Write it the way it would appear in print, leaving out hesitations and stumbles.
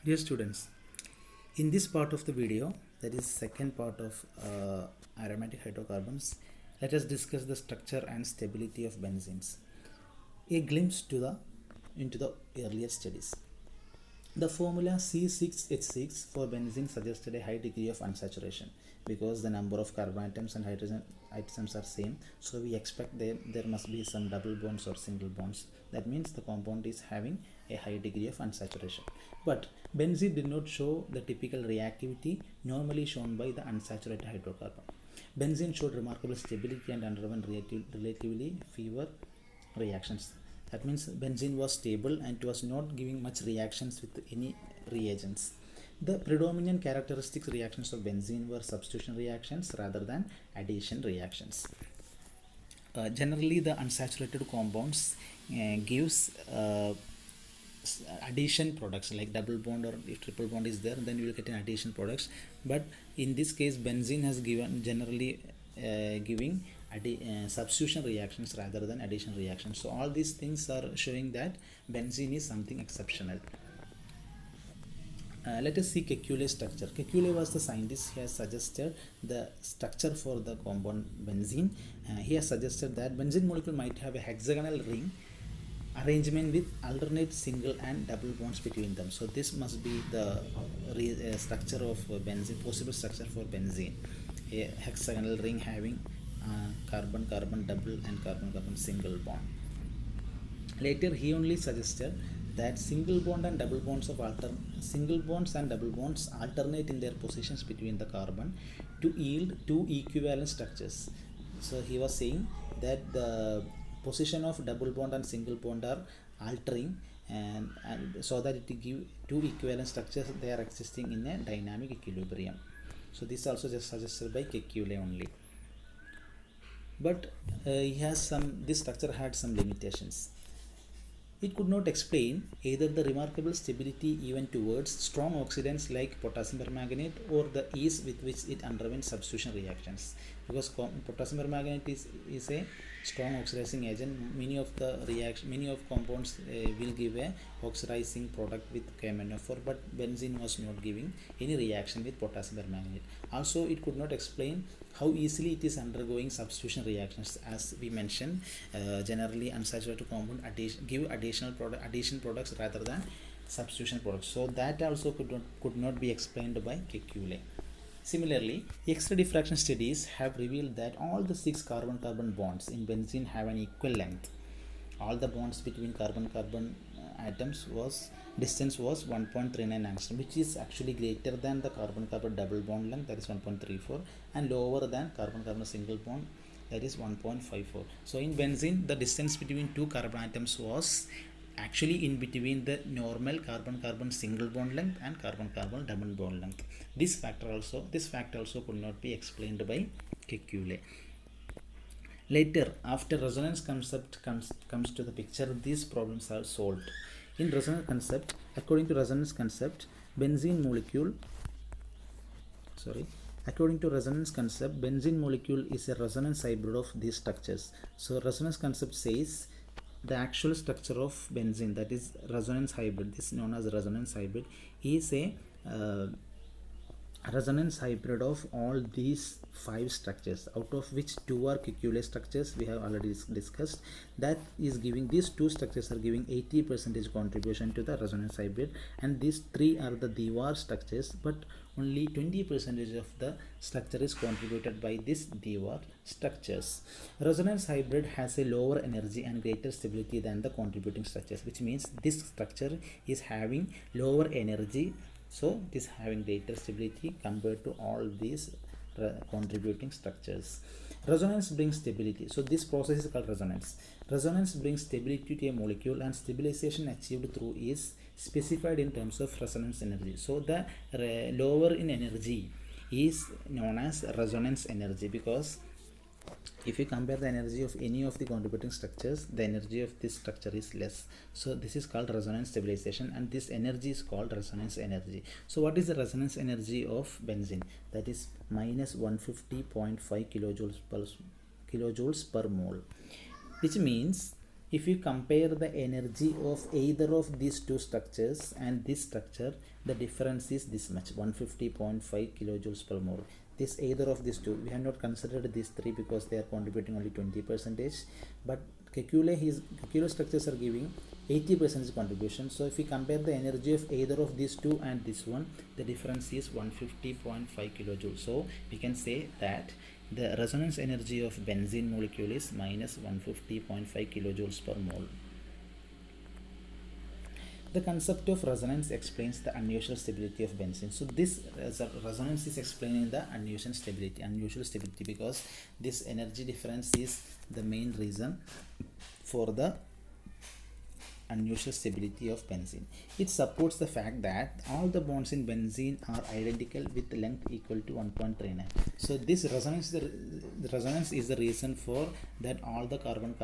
Dear students, in this part of the video, that is second part of aromatic hydrocarbons, let us discuss the structure and stability of benzenes. A glimpse into the earlier studies. The formula C6H6 for benzene suggested a high degree of unsaturation because the number of carbon atoms and hydrogen atoms are same. So we expect there must be some double bonds or single bonds. That means the compound is having a high degree of unsaturation. But benzene did not show the typical reactivity normally shown by the unsaturated hydrocarbon. Benzene showed remarkable stability and underwent relatively fewer reactions. That means benzene was stable and it was not giving much reactions with any reagents. The predominant characteristic reactions of benzene were substitution reactions rather than addition reactions. Generally, the unsaturated compounds gives addition products like double bond, or if triple bond is there, then you will get an addition products. But in this case, benzene has given generally giving substitution reactions rather than addition reactions. So all these things are showing that benzene is something exceptional. Let us see Kekulé structure. Kekulé was the scientist. He has suggested the structure for the compound benzene. He has suggested that benzene molecule might have a hexagonal ring arrangement with alternate single and double bonds between them. So this must be the structure of benzene, possible structure for benzene. A hexagonal ring having carbon-carbon double and carbon-carbon single bond. Later he only suggested that single bonds and double bonds alternate in their positions between the carbon to yield two equivalent structures. So he was saying that the position of double bond and single bond are altering, and so that it give two equivalent structures, they are existing in a dynamic equilibrium. So this also just suggested by Kekulé only. But this structure had some limitations. It could not explain either the remarkable stability even towards strong oxidants like potassium permanganate or the ease with which it underwent substitution reactions, because potassium permanganate is a strong oxidizing agent. Many of compounds will give a oxidizing product with KMnO4, but benzene was not giving any reaction with potassium permanganate. Also, it could not explain how easily it is undergoing substitution reactions. As we mentioned, generally unsaturated compound give addition products rather than substitution products. So that also could not be explained by Kekulé. Similarly, X-ray diffraction studies have revealed that all the 6 carbon-carbon bonds in benzene have an equal length. All the bonds between carbon-carbon atoms distance was 1.39 angstrom, which is actually greater than the carbon-carbon double bond length, that is 1.34, and lower than carbon-carbon single bond, that is 1.54. So in benzene, the distance between two carbon atoms was actually in between the normal carbon-carbon single bond length and carbon-carbon double bond length. This fact also could not be explained by Kekulé. Later, after resonance concept comes to the picture, these problems are solved. In resonance concept, according to resonance concept, benzene molecule is a resonance hybrid of these structures. So resonance concept says the actual structure of benzene, that is resonance hybrid, this is known as resonance hybrid, is a resonance hybrid of all these 5 structures, out of which 2 are Kekulé structures we have already discussed. That is giving, these 2 structures are giving 80% contribution to the resonance hybrid, and these 3 are the Dewar structures, but only 20% of the structure is contributed by these Dewar structures. Resonance hybrid has a lower energy and greater stability than the contributing structures, which means this structure is having lower energy, so it is having greater stability compared to all these contributing structures. Resonance brings stability. So this process is called resonance. Resonance brings stability to a molecule, and stabilization achieved through is specified in terms of resonance energy. So the lower in energy is known as resonance energy, because if you compare the energy of any of the contributing structures, the energy of this structure is less. So this is called resonance stabilization, and this energy is called resonance energy. So what is the resonance energy of benzene? That is minus 150.5 kilojoules per mole, which means if you compare the energy of either of these two structures and this structure, the difference is this much, 150.5 kilojoules per mole. This either of these two, we have not considered these three because they are contributing only 20%, but Kekulé structures are giving 80% contribution. So if we compare the energy of either of these two and this one, the difference is 150.5 kilojoules. So we can say that the resonance energy of benzene molecule is minus 150.5 kilojoules per mole. The concept of resonance explains the unusual stability of benzene. So this resonance is explaining the unusual stability because this energy difference is the main reason for the unusual stability of benzene. It supports the fact that all the bonds in benzene are identical with length equal to 1.39. So this resonance is the reason for that all the carbon